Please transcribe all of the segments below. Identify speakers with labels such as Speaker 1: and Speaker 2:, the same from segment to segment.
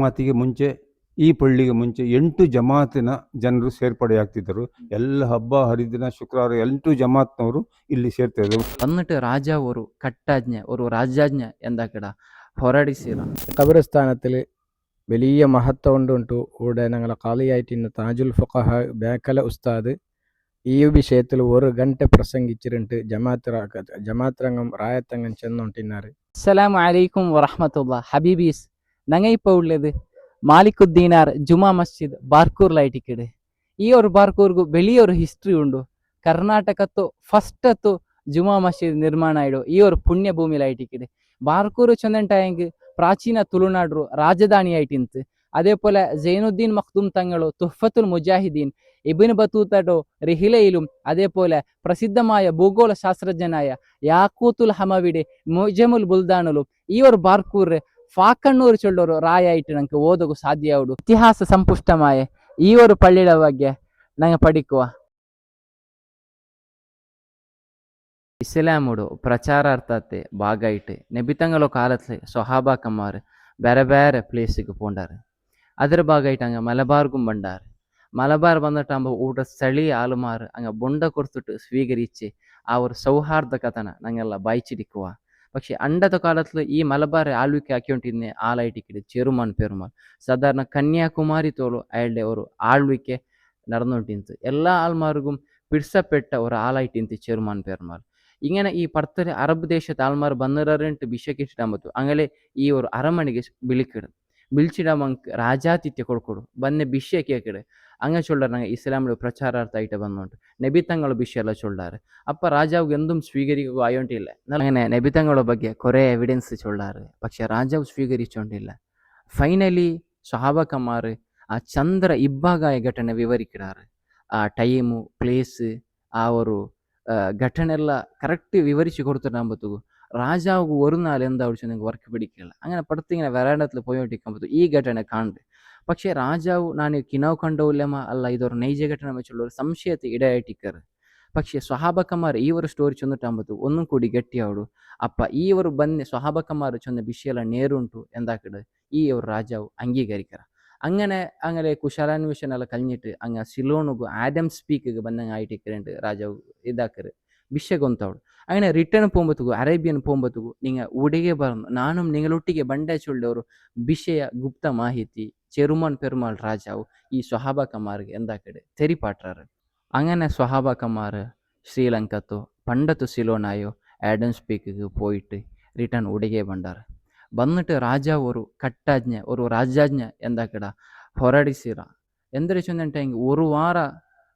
Speaker 1: ಜಮಾತಿಗೆ ಮುಂಚೆ ಈ ಪಳ್ಳಿಗೆ ಮುಂಚೆ 8 ಜಮಾತಿನ ಜನರು ಸೇರ್ಪಡೆಯಾಗ್ತಿದ್ದರು. ಎಲ್ಲ ಹಬ್ಬ ಹರಿದಿನ ಶುಕ್ರವಾರ 8 ಜಮಾತ್ನವರು ಇಲ್ಲಿ ಸೇರ್ತಾ ಇದ್ರು.
Speaker 2: എന്നിട്ട് രാജാവ് ഒരു കട്ടാജ്ഞ ഒരു രാജാജ്ഞ എന്താക്കട ಹೊರಡಿಸಿರ.
Speaker 3: ഖബർസ്ഥാനത്തിൽ വലിയ മഹത്വം ഉണ്ടുണ്ട്. ഇവിടെ ഞങ്ങളെ കാളിയായിട്ട് താജുൽ ഫുഖഹ ബേക്കല ഉസ്താദ് ഈ വിഷയത്തിൽ 1 ഗಂಟೆ പ്രസംഗിച്ചിട്ടുണ്ട്. ജമാഅത്ത് രംഗം റായത്തങ്ങം ചെന്നോണ്ടിനാറ്.
Speaker 2: അസ്സലാമു അലൈക്കും വറഹ്മത്തുള്ളാഹി ഹബീബീസ്. ഞങ്ങ ഇപ്പോൾ ഉള്ളത് മാലിക്കുദ്ദീനാർ ജുമാ മസ്ജിദ് ಬಾರ್ಕೂರ್ಲೈಟಿಕ್ಕಿಡೆ. ಈ ഒരു ಬಾರ್ಕೂರ್ಗೂ വലിയൊരു ಹಿಸ್ಟ್ರಿ ಉಂಡು. ಕರ್ನಾಟಕತ್ತು ಫಸ್ಟತ್ತು ಜುಮಾ ಮಸ್ಜಿದ್ ನಿರ್ಮಾಣ ಆಯಿಡು ಈ ഒരു ಪುಣ್ಯ ಭೂಮಿಲೈಟಿಕ್ಕಿಡೆ. ಬಾರ್ಕೂರು ಚೊಂದೆಂಟಾಯಂಗ್ ಪ್ರಾಚೀನ ತುಳುನಾಡ್ರು ರಾಜಧಾನಿ ಆಯ್ತಿಂತು. അതേപോലെ സൈനുദ്ദീൻ മഖ്ദൂം തങ്ങളും തുഹ്ഫത്തുൽ മുജാഹിദീൻ ഇബ്നു ബത്തൂത്തയുടെ റിഹിലയിലും അതേപോലെ പ്രസിദ്ധമായ ഭൂഗോള ശാസ്ത്രജ്ഞനായ യാക്കൂത്തുൽ ഹമവിയുടെ മുജമുൽ ബുൽദാനിലും ഈ ഒരു ബാർക്കൂർ ഫാക്കണ്ണൂർ ചൊല്ലൊരു റായായിട്ട് ഞങ്ങൾക്ക് ഓതകു സാധ്യമാവുಡು. ഇತಿഹാಸ ಸಂಪುಷ್ಟമായ ಈ ഒരു പള്ളിയുടെ ಬಗ್ಗೆ ഞങ്ങൾ പഠിക്കുക. ഇസ്ലാമുಡು ಪ್ರಚಾರಾರ್ಥತೆ ಭಾಗമായിട്ട് നബിതങ്ങളെ കാലത്ത് സ്വഹാബാക്കന്മാർ ಬೇರೆ ಬೇರೆ ಪ್ಲೇಸಿಗೆ പോണ്ടാറ്. ಅದರ ಭಾಗമായിട്ട് അങ്ങ് മലബാർക്കും ಬಂದಾറ്. മലബാർ വന്നിട്ടാകുമ്പോൾ ഊടെ സ്ഥಳೀಯ ആളുമാർ അങ്ങ് ബൊണ്ട കൊടുത്തിട്ട് സ്വീകരിച്ച് ആ ഒരു സൗഹാർദ്ദ കഥന ഞങ്ങളെಲ್ಲ ಬಾಯ್ಚಿಡಿക്കുക. പക്ഷെ അണ്ടത്തെ കാലത്തിൽ ഈ മലബാർ ആൾവിಕೆ ആക്കിക്കൊണ്ടിരുന്ന ആളായിട്ടിക്കിട് ചെറുമാൻ പെരുമാൾ. സാധാരണ കന്യാകുമാരി തോളും അയാളുടെ ഒരു ആൾവിಕೆ നടന്നുകൊണ്ടിരുന്നത്. എല്ലാ ആൾമാർക്കും പിടിച്ചപ്പെട്ട ഒരു ആളായിട്ടിരുന്നത് ചെറുമാൻ പെരുമാൾ. ഇങ്ങനെ ഈ പടുത്തൊരു അറബ് ദേശത്തെ ആൾമാർ ಬಂದಿರಂಟು ಭಿಷಕ್ಕಿಟ್ಟಿടാൻ പറ്റും. അങ്ങനെ ഈ ഒരു അരമണിಗೆ വിളിക്കിടും. വിളിച്ചിടാമക്ക് രാജാതിഥ്യ കൊടുക്കൊടു ಬಂದೆ ಭಿಷೆ ಕೇಕಿಡು. അങ്ങനെ ചൊല്ലാറ്. ഞങ്ങൾ ഇസ്ലാമിൽ പ്രചാരാർത്ഥമായിട്ട് വന്നുകൊണ്ട് നബിത്തങ്ങൾ ഭിഷയെല്ലാം ചൊല്ലാറ്. അപ്പം രാജാവ് എന്തും സ്വീകരിക്കുക ആയോണ്ടില്ല. അങ്ങനെ നബിത്തങ്ങളുടെ ಬಗ್ಗೆ കുറേ എവിഡൻസ് ചൊല്ലാറ്. പക്ഷെ രാജാവ് സ്വീകരിച്ചോണ്ടില്ല. ഫൈനലി സ്വഹാബക്കന്മാർ ആ ചന്ദ്ര ഇബ്ബാഗായ ಘಟನೆ വിവരിക്കിടാറ്. ആ ടൈമು ಪ್ಲೇಸ್ ആ ഒരു ಘಟನೆ ಎಲ್ಲ ಕರೆಕ್ಟ್ വിവരിച്ച് കൊടുത്തിട്ടാകുമ്പോഴത്തേക്കും രാജാവ് ഒരു നാൾ എന്താ വിളിച്ചു നിങ്ങൾക്ക് വർക്ക് പിടിക്കില്ല. അങ്ങനെ പടത്തിങ്ങനെ വരാണ്ടത്തിൽ പോയോണ്ടിരിക്കുമ്പോൾ ഈ ಘಟನೆ കാണുന്നുണ്ട്. പക്ഷേ രാജാവ് ನಾನು കിനാവ് കണ്ടവില്ലമ അല്ല ഇതൊരു നൈജ ಘಟನೆ വെച്ചുള്ള ഒരു സംശയത്തെ ഇടയായിട്ടിക്കറ്. പക്ഷേ സ്വഹാബക്കന്മാർ ഈ ഒരു സ്റ്റോറി ചൊന്നിട്ടാകുമ്പോൾ ഒന്നും കൂടി ಗಟ್ಟಿಯಾವಡು. ಅಪ್ಪ ಈ ഒരു ಬಂದು സ്വഹാബക്കന്മാർ ചൊന്ന വിഷയെല്ലാം നേരുಂಟು എന്താക്കിട് ഈ ഒരു രാജാവ് അംഗീകരിക്കറ. അങ്ങനെ കുശലാന്വേഷണം ಎಲ್ಲ കഴിഞ്ഞിട്ട് അങ്ങ് സിലോണിಗೂ ആഡം സ്പീക്കിಗೆ ಬಂದಂಗೆ ആയിട്ടിക്കറുണ്ട് രാജാവ് ഇതാക്കറ് ഭിഷಗೊಂತವಳು. അങ്ങനെ റിട്ടേൺ പോകുമ്പോഴത്തേക്കും അറേബ്യൻ പോകുമ്പോഴത്തേക്കും നിങ്ങൾ ഉടಗೆ ಬರನು ನಾನು ನಿಗಳೊಟ್ಟಿಗೆ ಬಂಡೆ ಚೊಳ್ಳವರು ವಿಷಯ ಗುಪ್ತ ಮಾಹಿತಿ ചെറുമാൻ പെരുമാൾ രാജാവ് ഈ സ്വഹാബക്കന്മാർക്ക് എന്താക്കട് തെരിപ്പാട്ടാറ്. അങ്ങനെ സ്വഹാബക്കന്മാർ ശ്രീലങ്കത്തോ പണ്ടത്തു സിലോണായോ ആഡം സ്പീക്കിಗೆ പോയിട്ട് റിട്ടേൺ ഉടಗೆ ಬಂದಾറ്. ಬಂದಿട്ട് ರಾಜಾವ್ ഒരു ಕಟ್ಟಾಜ್ಞೆ ഒരു ರಾಜಾಜ್ಞೆ എന്താക്കട ಹೊರಡಿಸಿರ. ಎಂದರೆ ಚೊಂದಂಟಂಗೆ ഒരു ವಾರ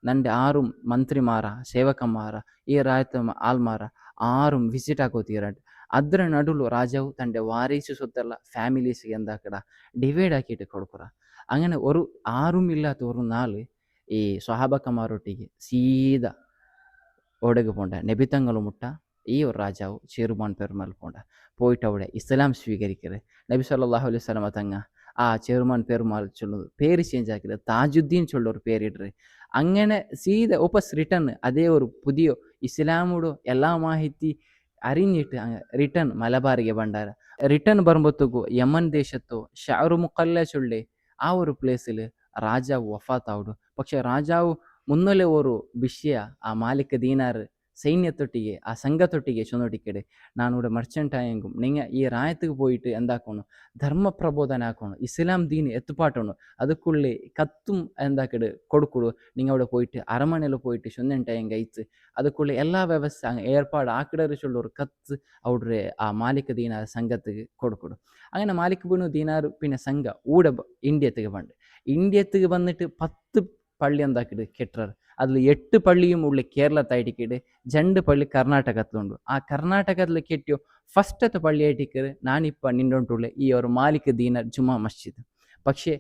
Speaker 2: ನಂಡೆ 6 ಮಂತ್ರಿಮಾರ ಸೇವಕಮಾರ ಈ ರಾಯತ ಆಲ್ಮಾರ 6 ವಿಸಿಟ್ ಆಗೋತೀರಂಟ. ಅದರ ನಡುಲು ರಾಜಾವು ತಂಡೆ ವಾರೀಸು ಸುತ್ತೆಲ್ಲ ಫ್ಯಾಮಿಲೀಸ್ಗೆ എന്താക്കട ഡിവൈഡ് ആക്കിയിട്ട് കൊടുക്കുറ. അങ്ങനെ ഒരു ആരുമില്ലാത്ത ഒരു നാള് ഈ സ്വഹാബക്കന്മാരൊട്ടിಗೆ സീത ഒടക്ക് പോണ്ട നബിത്തങ്ങൾ മുട്ട ഈ ഒരു രാജാവ് ചെറുമാൻ പെരുമാൾ പോണ്ട പോയിട്ട് അവിടെ ഇസ്ലാം സ്വീകരിക്കരുത്. നബി സല്ലല്ലാഹു അലൈഹി വസല്ലമ തങ്ങ ആ ചെറുമാൻ പെരുമാൾ ചൊല്ലുന്നത് പേര് ചേഞ്ച് ആക്കിയത് താജുദ്ദീൻ ചൊല്ലൊരു പേരിട്ടത്. അങ്ങനെ സീത ഒപ്പസ് റിട്ടേൺ അതേ ഒരു പുതിയ ഇസ്ലാമോട് എല്ലാ മാഹിತಿ അറിഞ്ഞിട്ട് റിട്ടേൺ മലബാರಿಗೆ ಬಂದಾರ. റിട്ടേൺ ಬರುമ്പോഴത്തേಗೂ ಯಮನ್ ದೇಶತ್ತು ಶಾರು ಮುಕಲ್ಲ ಚೊಳ್ಳೆ ಆ ഒരു ಪ್ಲೇಸಿൽ ರಾಜಾವು ವಫಾತ್ ಆവുಡು. പക്ഷെ ರಾಜಾವು മുന്നലെ ഒരു വിഷയ ആ മാലിക് ദീനാർ സൈന്യത്തൊട്ടിಗೆ ആ സംഘത്തൊട്ടിಗೆ ചൊന്നൊട്ടിക്കടെ നാനിവിടെ മർച്ചൻ്റ് ആയെങ്കും നിങ്ങൾ ഈ റായത്തുക്ക് പോയിട്ട് എന്താക്കണം ധർമ്മ പ്രബോധന ആക്കണം ഇസ്ലാം ദീൻ എത്തുപാട്ടണം അതുക്കുള്ളി കത്തും എന്താക്കട് കൊടുക്കുള്ളൂ. നിങ്ങൾ അവിടെ പോയിട്ട് അരമനയിൽ പോയിട്ട് ചൊന്നുണ്ടായെങ്കിൽ അയച്ച് അതുക്കുള്ളി എല്ലാ വ്യവസ്ഥ ഏർപ്പാട് ആക്കിടറി ചൊല്ലൊരു കത്ത് അവിടെ ആ മാലിക് ദീനാർ സംഘത്തുക്ക് കൊടുക്കുള്ളൂ. അങ്ങനെ മാലിക് ബിനു ദീനാർ പിന്നെ സംഘ ഊടെ ഇന്ത്യത്തേക്ക് പണ്ട് ഇന്ത്യത്തേക്ക് വന്നിട്ട് 10 പള്ളി എന്താക്കിട്ട് കെട്ടറ്. അതിൽ 8 പള്ളിയും ഉള്ള കേരളത്തായിട്ടിക്കട് 2 പള്ളി കർണാടകത്തിലുണ്ട്. ആ കർണാടകത്തിൽ കെട്ടിയോ ഫസ്റ്റത്തെ പള്ളിയായിട്ടിക്കറ് നാനിപ്പോൾ നിന്നോണ്ടുള്ള ഈ ഒരു മാലിക് ദീനാർ ജുമാ മസ്ജിദ്. പക്ഷേ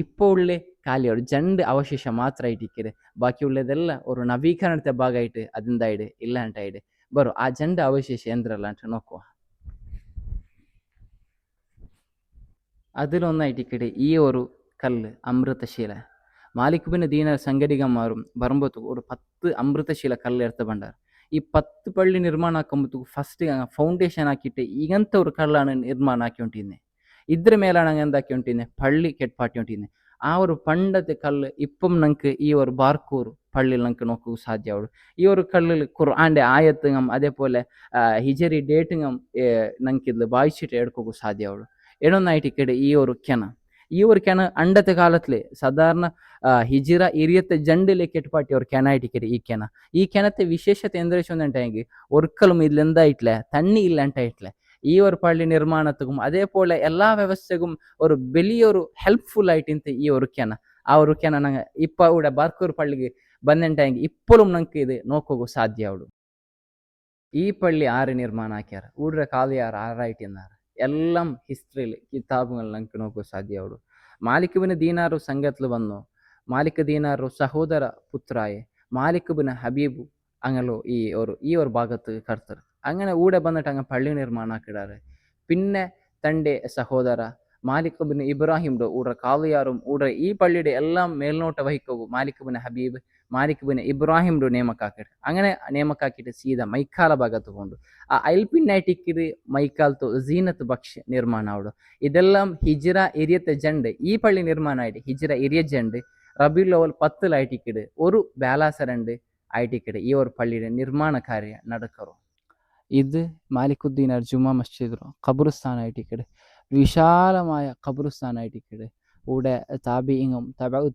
Speaker 2: ഇപ്പോൾ ഉള്ള കാലിയോട് 2 അവശേഷ മാത്രമായിട്ടിക്കറ്. ബാക്കിയുള്ളതെല്ലാം ഒരു നവീകരണത്തെ ഭാഗമായിട്ട് അതെന്തായിട്ട് ഇല്ലാണ്ടായിട്ട് ബറു ആ 2 അവശേഷ എന്തെല്ലാം ಅಂತ നോക്കുക. അതിലൊന്നായിട്ടിക്കടെ ഈ ഒരു കല്ല് അമൃതശില. മാലിക് ബിൻ ദീനാർ സംഘടികന്മാരും വരുമ്പോഴത്തേക്കും ഒരു 10 അമൃതശില കല്ല് എടുത്ത് ಬಂದಾರ. ಈ 10 പള്ളി ನಿರ್ಮಾಣ ആക്കുമ്പോഴത്തേക്കും ഫസ്റ്റ് ഫൗണ്ടേഷൻ ആക്കിയിട്ട് ഇങ്ങനത്തെ ഒരു കല്ലാണ് നിർമ്മാണം ആക്കിക്കൊണ്ടിരുന്നത്. ಇದ್ರ ಮೇಲೆ ನಂಗೆ ಎಂದಾಕಿ ಉಂಟಿನೆ ಪಳ್ಳಿ ಕೆಟ್ಪಾಟಿ ಉಂಟಿನೆ ಆ ಒಂದು ಪಂಡತೆ ಕಲ್ಲು ಇಪ್ಪಂ ನಂಗೆ ಈ ಒಂದು ಬಾರ್ಕೂರು ಪಳ್ಳಿಲ್ ನಂಗೆ ನೋಕ್ಕೂ ಸಾಧ್ಯ ಅವಡು ಈ ಒಂದು ಕಲ್ಲಿಲ್ ಕುರ್ಆಂಡೆ ಆಯತ್ತುಗಂ അതേപോലെ ಹಿಜರಿ ಡೇಟ್ಗಂ ನಂಕಿದ್ಲು ಬಾಯ್ಚಿಟ್ ಎಡ್ಕೋಗೂ ಸಾಧ್ಯ ಅವಡು ಎಡೊಂದು ಐಟಿ ಕಡೆ ಈ ಒಂದು ಕೆನ ಅಂಡತೆ ಕಾಲತ್ಲೆ ಸಾಧಾರಣ ಹಿಜಿರ ಇರಿಯತ್ತೆ ಜಂಡಿಲೆ ಕೆಟ್ಪಾಟಿ ಅವ್ರ ಕೆನ ಐಟಿಕೆರೆ ಈ ಕೆನത്തെ ವಿಶೇಷತೆ ಎಂದ್ರೆ ചൊന്നിട്ടെങ്കിൽ ഒരിക്കലും ഇതിലെന്താ ഇట్లే തണ്ണി ഇല്ല ಅಂತ ഇట్లే ഈ ഒരു പള്ളി നിർമ്മാണത്തിനും അതേപോലെ എല്ലാ വ്യവസ്ഥക്കും ഒരു വലിയൊരു ഹെൽപ്ഫുൾ ആയിട്ട് ഈ ഒരു ಕೆನ ആ ഒരു ಕೆನ ನಂಗೆ ಇಪ್ಪ ഇവിടെ ಬಾರ್ಕೂರು ಪಳ್ಳಿಗೆ ಬಂದಂಟಾಗಿ ಇಪ್ಪലും ನಂಗೆ ಇದು ನೋಕೋಗು ಸಾಧ್ಯ ಅವಡು ಈ ಪಳ್ಳಿ ಆರು ನಿರ್ಮಾಣ ಹಾಕ್ಯಾರ ಊಡ್ರೆ ಕಾಲು ಯಾರು ಆರಾಯ್ಟಿನಾರ എല്ലാം ഹിസ്റ്ററിയിൽ കിതാബുകൾ നമുക്ക് നോക്കൂ സാധ്യമാവുള്ളൂ മാലിക് ബിൻ ദീനാറു സംഘത്തിൽ വന്നു മാലിക് ദീനാറു സഹോദര പുത്രായെ മാലിക് ബിൻ ഹബീബു അങ്ങനല്ലോ ഈ ഒരു ഭാഗത്ത് കർത്തർ അങ്ങനെ ഊടെ വന്നിട്ട് അങ്ങ് പള്ളി നിർമ്മാണം ആക്കിടാറ് പിന്നെ തൻ്റെ സഹോദര മാലിക് ബിൻ ഇബ്രാഹിംഡോ ഊടെ കാളിയാറും ഊടെ ഈ പള്ളിയുടെ എല്ലാം മേൽനോട്ട വഹിക്കൂ മാലിക് ബിൻ ഹബീബ് മാലിക് ബിൻ ഇബ്രാഹിംഡു ನೇಮಕಾಕಿಡು അങ്ങനെ ನೇಮಕಾಕಿಟ್ಟು ಸೀದಾ ಮೈಕಾಲ ಭಾಗത്ത് ಕೊಂಡು ಆ ಐಲ್ಪಿನ್ನೈಟಿಕ್ಕಿದು ಮೈಕಾಲ್ತು ಝೀನತ್ ಬಕ್ಷ್ ನಿರ್ಮಾಣ ಅವಡು ಇದೆല്ലാം ഹിജ്റ 22 ഈ പള്ളി നിർമ്മാണ ആയിട്ട് ഹിജ്റ 22 റബീഉൽ അവൽ 10 ആയിട്ടിക്കിട് ഒരു ബാലാസരണ്ട് ആയിട്ടിക്കിട് ഈ ഒരു പള്ളിയുടെ നിർമ്മാണ ಕಾರ್ಯ നടക്കറോ ഇത് മാലിക്കുദ്ദീനാർ ജുമാ മസ്ജിദ് ഖബർസ്ഥാനായിട്ടിക്കിട് വിശാലമായ ഖബർസ്ഥാനായിട്ടിക്കിട് ഇവിടെ താബിയും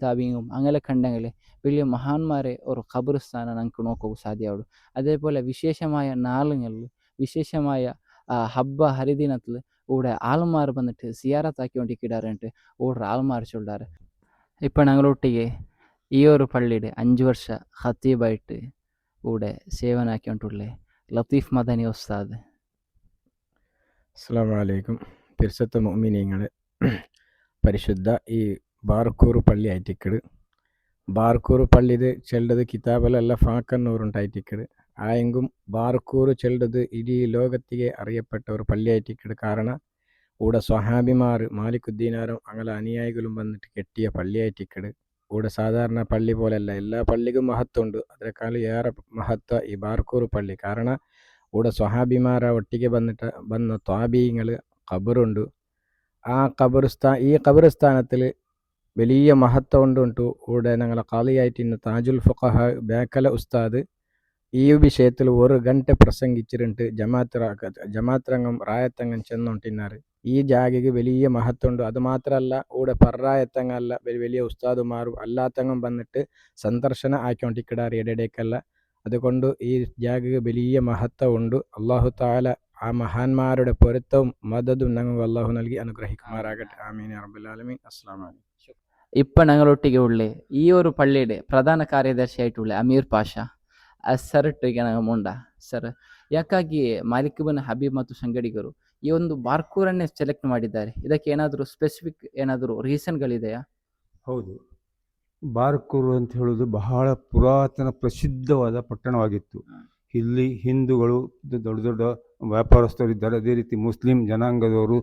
Speaker 2: താബിയും അങ്ങനെ കണ്ടെങ്കിൽ വലിയ മഹാന്മാരെ ഒരു ഖബർസ്ഥാന നമുക്ക് നോക്കുക സാധ്യമാവുള്ളൂ അതേപോലെ വിശേഷമായ നാളുകളിൽ വിശേഷമായ ഹബ്ബ ഹരിദിനത്തിൽ ഇവിടെ ആൾമാർ വന്നിട്ട് സിയാറത്താക്കിക്കൊണ്ടിരിക്കിടാറുണ്ട് ഇവിടെ ആൾമാർ ചൊല്ലാറ് ഇപ്പം ഞങ്ങളൊട്ടിಗೆ ഈ ഒരു പള്ളിയുടെ 5 വർഷ ഖത്തീബായിട്ട് ഇവിടെ സേവനാക്കിക്കൊണ്ടുള്ളേ ലത്തീഫ് മദനി ഉസ്താദ്.
Speaker 3: അസ്സലാമു അലൈക്കും. പിർസത്തെ മുഅ്മിനീങ്ങളെ, പരിശുദ്ധ ഈ ബാർക്കൂർ പള്ളി ആയിട്ടിക്കട് ബാർക്കൂർ പള്ളിത് ചെല്ലത് കിതാബലെಲ್ಲ ഫാക്കന്നൂറുണ്ടായിട്ടിക്കട് ആയെങ്കും ബാർക്കൂർ ചെല്ലത് ഇಡೀ ലോകത്തിಗೆ അറിയപ്പെട്ട ഒരു പള്ളി ആയിട്ടിക്കട് കാರಣ ഇവിടെ സ്വഹാബിമാർ മാലിക്കുദ്ദീനാരും അങ്ങനെ അനുയായികളും വന്നിട്ട് കെട്ടിയ പള്ളി ആയിട്ടിക്കട് ഇവിടെ സാധാരണ പള്ളി പോലെയല്ല, എല്ലാ പള്ളിക്കും മഹത്വമുണ്ട്, അതിനേക്കാൾ ഏറെ മഹത്വ ഈ ബാർക്കൂർ പള്ളി. കാരണം ഇവിടെ സ്വഹാബിമാരെ ഒട്ടിಗೆ വന്ന ത്വാബീങ്ങൾ ഖബറുണ്ട്. ആ ഈ ഖബർസ്ഥാനത്തിൽ വലിയ മഹത്വം ഉണ്ടു. ഇവിടെ ഞങ്ങളെ ഖാളിയായിട്ട് താജുൽ ഫുഖഹ ബേക്കല ഉസ്താദ് ഈ വിഷയത്തിൽ 1 ಗಂಟೆ പ്രസംഗിച്ചിട്ടുണ്ട്. ജമാഅത്ത് റായത്തങ്ങം ചെന്നോണ്ടിനാറ്. ഈ ജാഗയ്ക്ക് വലിയ മഹത്വമുണ്ട്. അത് മാത്രമല്ല ഇവിടെ പറായത്തങ്ങല്ല വലിയ ഉസ്താദുമാരും അല്ലാത്തങ്ങം വന്നിട്ട് സന്ദർശന ആക്കിക്കൊണ്ടിരിക്കിടാറ് ഇടയ്ക്കല്ല. അതുകൊണ്ട് ഈ ജാഗയ്ക്ക് വലിയ മഹത്വമുണ്ട്. അള്ളാഹു താല ആ മഹാന്മാരുടെ പൊരുത്തവും മദതും ഞങ്ങൾക്ക് അള്ളാഹു നൽകി അനുഗ്രഹിക്കുമാറാകട്ടെ. ആമീൻ യാ റബ്ബൽ ആലമീൻ. അസ്സലാമു അലൈക്കും.
Speaker 2: ഇപ്പം ഞങ്ങളൊಟ್ಟಿಗೆ ഉള്ളേ ഈ ഒരു പള്ളിയുടെ പ്രധാന ಕಾರ್ಯದರ್ಶಿಯಾയിട്ടുള്ള ಅಮೀರ್ ಪಾಷಾ ಸರ್ ಒಟ್ಟಿಗೆ ನಂಗೆ ಮುಂಡ ಸರ್, ಯಾಕಾಗಿ ಮಾಲಿಕ್ ಬಿನ್ ಹಬೀಬ್ ಮತ್ತು ಸಂಗಡಿಗರು ಈ ಒಂದು ಬಾರ್ಕೂರನ್ನೇ ಸೆಲೆಕ್ಟ್ ಮಾಡಿದ್ದಾರೆ? ಇದಕ್ಕೆ ಏನಾದರೂ ಸ್ಪೆಸಿಫಿಕ್ ಏನಾದರೂ ರೀಸನ್ಗಳಿದೆಯಾ?
Speaker 1: ಹೌದು, ಬಾರ್ಕೂರು ಅಂತ ಹೇಳೋದು ಬಹಳ ಪುರಾತನ ಪ್ರಸಿದ್ಧವಾದ ಪಟ್ಟಣವಾಗಿತ್ತು. ಇಲ್ಲಿ ಹಿಂದೂಗಳು ದೊಡ್ಡ ದೊಡ್ಡ ವ್ಯಾಪಾರಸ್ಥರು ಇದ್ದಾರೆ. ಅದೇ ರೀತಿ ಮುಸ್ಲಿಂ ಜನಾಂಗದವರು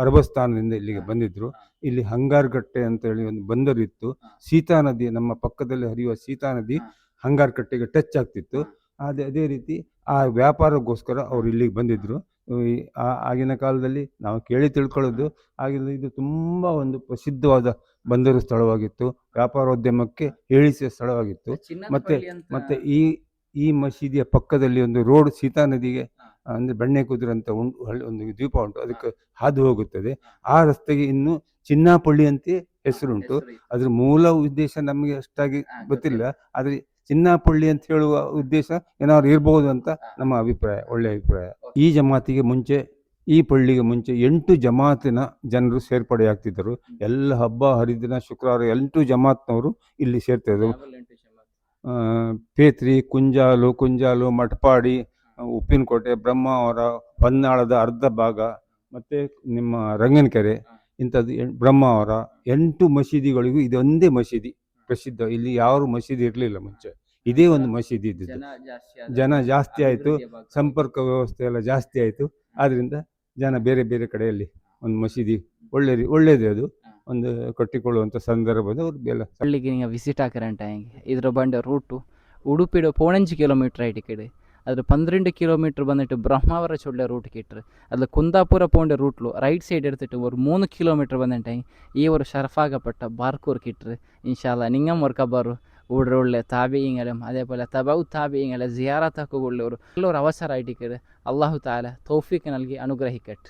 Speaker 1: ಅರಬಸ್ಥಾನದಿಂದ ಇಲ್ಲಿಗೆ ಬಂದಿದ್ದರು. ಇಲ್ಲಿ ಹಂಗಾರ್ಕಟ್ಟೆ ಅಂತ ಹೇಳಿ ಒಂದು ಬಂದರಿತ್ತು. ಸೀತಾ ನದಿ, ನಮ್ಮ ಪಕ್ಕದಲ್ಲಿ ಹರಿಯುವ ಸೀತಾ ನದಿ ಹಂಗಾರ್ಕಟ್ಟೆಗೆ ಟಚ್ ಆಗ್ತಿತ್ತು. ಅದೇ ರೀತಿ ಆ ವ್ಯಾಪಾರಕ್ಕೋಸ್ಕರ ಅವರು ಇಲ್ಲಿಗೆ ಬಂದಿದ್ದರು. ಆಗಿನ ಕಾಲದಲ್ಲಿ ನಾವು ಕೇಳಿ ತಿಳ್ಕೊಳ್ಳೋದು, ಆಗಿನ ಇದು ತುಂಬ ಒಂದು ಪ್ರಸಿದ್ಧವಾದ ಬಂದರು ಸ್ಥಳವಾಗಿತ್ತು, ವ್ಯಾಪಾರೋದ್ಯಮಕ್ಕೆ ಹೇಳಿಸಿದ ಸ್ಥಳವಾಗಿತ್ತು. ಮತ್ತೆ ಈ ಮಸೀದಿಯ ಪಕ್ಕದಲ್ಲಿ ಒಂದು ರೋಡ್ ಸೀತಾ ನದಿಗೆ ಅಂದರೆ ಬೆಣ್ಣೆ ಕುದುರೆ ಅಂತ ಒಂದು ದ್ವೀಪ ಉಂಟು, ಅದಕ್ಕೆ ಹಾದು ಹೋಗುತ್ತದೆ. ಆ ರಸ್ತೆಗೆ ಇನ್ನು ಚಿನ್ನಾಪಳ್ಳಿ ಅಂತ ಹೆಸರುಂಟು. ಅದ್ರ ಮೂಲ ಉದ್ದೇಶ ನಮಗೆ ಅಷ್ಟಾಗಿ ಗೊತ್ತಿಲ್ಲ, ಆದರೆ ಚಿನ್ನಾಪಳ್ಳಿ ಅಂತ ಹೇಳುವ ಉದ್ದೇಶ ಏನಾದ್ರು ಇರ್ಬೋದು ಅಂತ ನಮ್ಮ ಅಭಿಪ್ರಾಯ, ಒಳ್ಳೆಯ ಅಭಿಪ್ರಾಯ. ಈ ಪಳ್ಳಿಗೆ ಮುಂಚೆ 8 ಜಮಾತಿನ ಜನರು ಸೇರ್ಪಡೆಯಾಗ್ತಿದ್ದರು. ಎಲ್ಲ ಹಬ್ಬ ಹರಿದಿನ ಶುಕ್ರವಾರ 8 ಜಮಾತ್ನವರು ಇಲ್ಲಿ ಸೇರ್ತಿದ್ರು. ಪೇತ್ರಿ, ಕುಂಜಾಲು, ಮಠಪಾಡಿ, ಉಪ್ಪಿನಕೋಟೆ, ಬ್ರಹ್ಮಾವರ, ಹೊನ್ನಾಳದ ಅರ್ಧ ಭಾಗ, ಮತ್ತು ನಿಮ್ಮ ರಂಗನಕೆರೆ, ಇಂಥದ್ದು ಬ್ರಹ್ಮಾವರ 8 ಮಸೀದಿಗಳಿಗೂ ಇದೊಂದೇ ಮಸೀದಿ ಪ್ರಸಿದ್ಧ. ಇಲ್ಲಿ ಯಾವ ಮಸೀದಿ ಇರಲಿಲ್ಲ ಮುಂಚೆ, ಇದೇ ಒಂದು ಮಸೀದಿ ಇದ್ದಿದ್ದು. ಜನ ಜಾಸ್ತಿ ಆಯಿತು, ಸಂಪರ್ಕ ವ್ಯವಸ್ಥೆ ಎಲ್ಲ ಜಾಸ್ತಿ ಆಯಿತು. ಆದ್ದರಿಂದ ಜನ ಬೇರೆ ಬೇರೆ ಕಡೆಯಲ್ಲಿ ಒಂದು ಮಸೀದಿ ಒಳ್ಳೇದೇ ಅದು ಒಂದು ಕಟ್ಟಿಕೊಳ್ಳುವಂಥ ಸಂದರ್ಭದ ಎಲ್ಲ
Speaker 2: ಪಳ್ಳಿಗೆ ನೀವು ವಿಸಿಟ್ ಹಾಕಿರಂಟ ಹೆಂಗೆ ಇದ್ರ ಬಂಡ ರೂಟು ಉಡುಪಿಡು 14 ಕಿಲೋಮೀಟರ್ ಐಟಿಕೆಡೆ ಅದ್ರ 12 ಕಿಲೋಮೀಟರ್ ಬಂದಿಟ್ಟು ಬ್ರಹ್ಮಾವರ ಚೊಳ್ಳೆ ರೂಟ್ ಕಿಟ್ರು ಅದು ಕುಂದಾಪುರ ಪೋಂಡೆ ರೂಟ್ಲು ರೈಟ್ ಸೈಡ್ എടുത്തിട്ട് ഒരു 3 കിലോമീറ്റർ ಬಂದಿಟ್ಟೆ ಈ ഒരു ഷറഫാകപ്പെട്ട ബാർക്കൂർ കിಟ್റ് ഇൻഷാല്ല നിങ്ങം വർക്കബാറു ഊടെ ഉള്ള താബിയങ്ങളും അതേപോലെ തബൗ താബിയങ്ങളെ സിയാറത്താക്കുള്ളവർ എല്ലാവരും അവസരമായിട്ട് അള്ളാഹു താല തൗഫീക്ക് നൽകി അനുഗ്രഹിക്കട്ടെ.